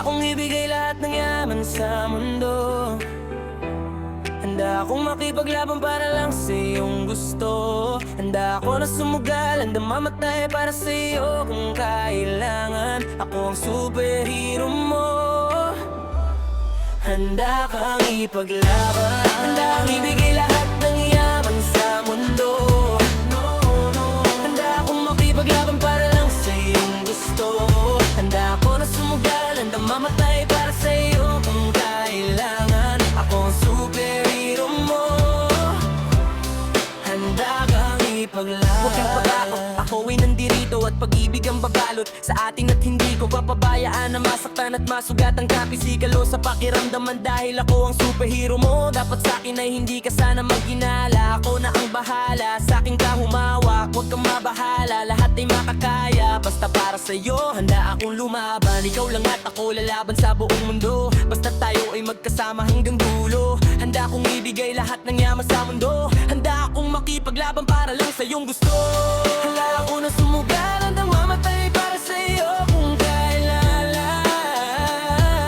Handa akong ibigay lahat ng yaman sa mundo. Handa akong makipaglaban para lang sa iyong gusto. Handa ako na sumugal, handa mamatay para sa iyo kung kailangan. Ako ang superhero mo. Handa kang ipaglaban. Handa akong ibigay lahat ng yaman sa mundo. Handa akong makipaglaban para lang sa iyong gusto. Handa ako na sumugal, handa mamatay para sa iyo kung kailangan. Ako ang superhero mo. Handa kang ipaglaban. Huwag kang pag-ako, ako'y nandirito at pag-ibig ang babalot sa atin at hindi ko papabayaan na masaktan at masugat ang kapisikalo sa pakiramdaman dahil ako ang superhero mo. Dapat sa'kin ay hindi ka sana maghinala. Ako na ang bahala, sa'kin ka humawak. Huwag kang mabahala, lahat ay makakaya. Basta para sa'yo, handa akong lumaban. Ikaw lang at ako lalaban sa buong mundo. Basta tayo ay magkasama hanggang dulo. Handa akong ibigay lahat ng yaman sa mundo. Handa akong makipaglaban para lang sa iyong gusto. Handa ako na sumugal, handang mamatay para sa iyo kung kailangan.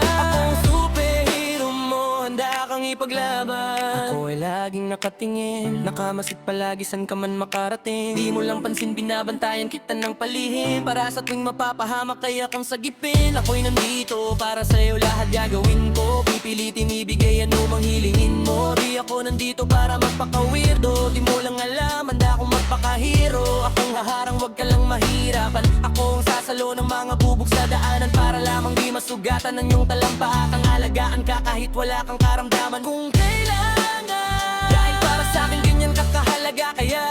Ako ang superhero mo, handa kang ipaglaban. Ako ay laging nakatingin, nakamasid palagi san ka man makarating. Di mo lang pansin, binabantayan kita ng palihim. Para sa tuwing mapapahamak kaya kang sagipin. Ako'y nandito para sa'yo, lahat gagawin ko. Pipilitin ibigay anumang hilingin mo. Di ako nandito para magpaka-weirdo. Di mo lang alam, handa akong magpaka-hero. Akong haharang, wag ka lang mahirapan. Ako ang sasalo ng mga bubog sa daanan para lamang di masugatan ng iyong talampakan. Alagaan ka kahit wala kang karamdaman kung kailangan. Dahil para sa'kin ganyan ka kahalaga. Kaya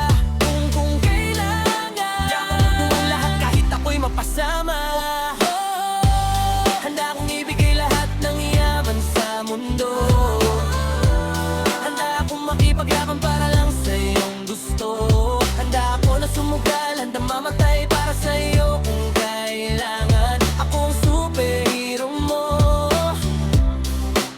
kung kailangan, yaman mo buong lahat kahit ako'y mapasama. Handa akong ibigay lahat ng yaman sa mundo. Handa akong makipaglaban para lang sa iyong gusto. Handa ako na sumugal, handa mamatay para sa iyo kung kailangan. Ako ang superhero mo.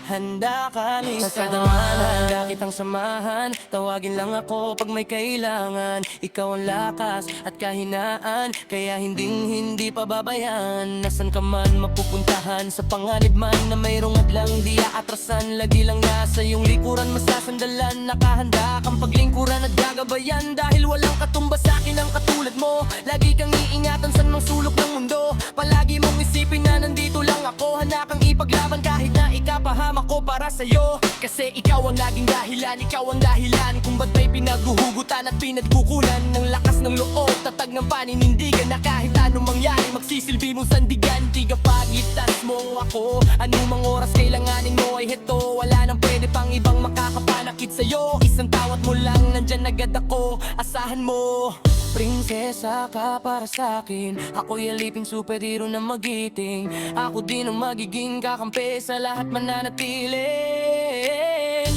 Handa ka sa kadamanan, handa kitang samahan. Tawagin lang ako pag may kailangan. Ikaw ang lakas at kahinaan, kaya hindi pababayaan. Nasan ka man mapupuntahan, sa panganib man na mayroong adlang di aatrasan. Lagi lang nasa iyong likuran, masasandalan. Nakahanda kang paglingkuran at gagabayan. Dahil walang katumbas sa'kin ang katulad mo. Lagi kang iingatan sa mang sulok ng mundo. Palagi mong isipin na nandito lang ako. Handa kang ipaglaban kahit na ikapahamak ko para sa'yo. Kasi ikaw ang laging dahilan, ikaw ang dahilan kung ba't may pinaghuhugutan at pinagkukunan ng lakas ng loob, tatag ng paninindigan na kahit anong mangyari magsisilbi mong sandigan. Di ka pagitas mo ako, anumang oras kailanganin mo ay heto. Wala nang pwede pang ibang makakapanakit sa'yo. Isang tawat mo lang, nandyan agad ako, asahan mo. Prinsesa ka para sa'kin, ako'y aliping superhero na magiting. Ako din ang magiging kakampi sa lahat mananatili.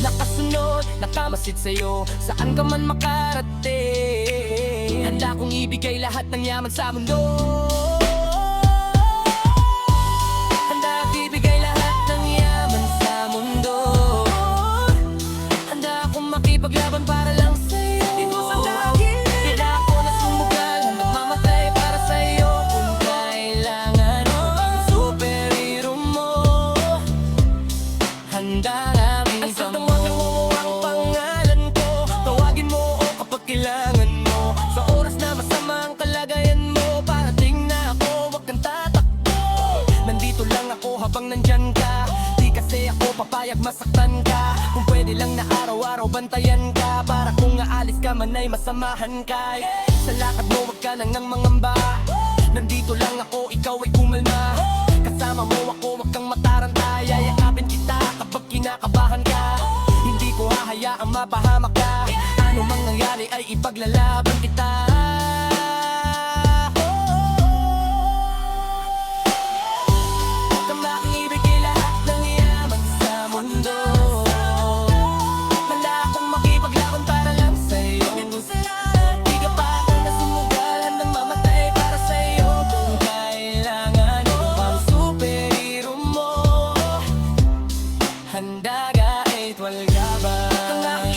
Nakasunod, nakamasid sa'yo, saan ka man makarating. Handa kong ibigay lahat ng yaman sa mundo. Handa akong ibigay lahat ng yaman sa mundo. Handa akong makipaglaban para lang sa'yo. Dito sa dahil handa ako na sumugal, hanggang mamatay para sa'yo kung kailangan. Ang superhero mo, handa namin sa mo. Tawagan mo ang pangalan ko, tawagin mo o kapag kailangan mo. Sa oras na masama ang kalagayan mo, parating na ako, wag kang tatakbo. Nandito lang ako habang nandyan ka. Di kasi ako papayag masaktan ka. Kung pwede lang na araw-araw bantayan ka, para kung aalis ka man ay masamahan ka. Sa lakad mo wag ka nang mangamba. Nandito lang ako, ikaw ay kumalma. Kasama mo ako, wag kang mataranta. Yayakapin kita kapag kinakabahan ka. Hindi ko hahayaang mapahamak ka. Ano mang nangyari ay ipaglalaban kita. Huwag kang makibigay lahat ng yaman sa mundo. Handa akong makipaglaban para lang sa'yo. Di ka pa ako na sumugal, handang mamatay para sa'yo kung kailangan. Ang superhero mo, handa kahit wala ba. Huwag kang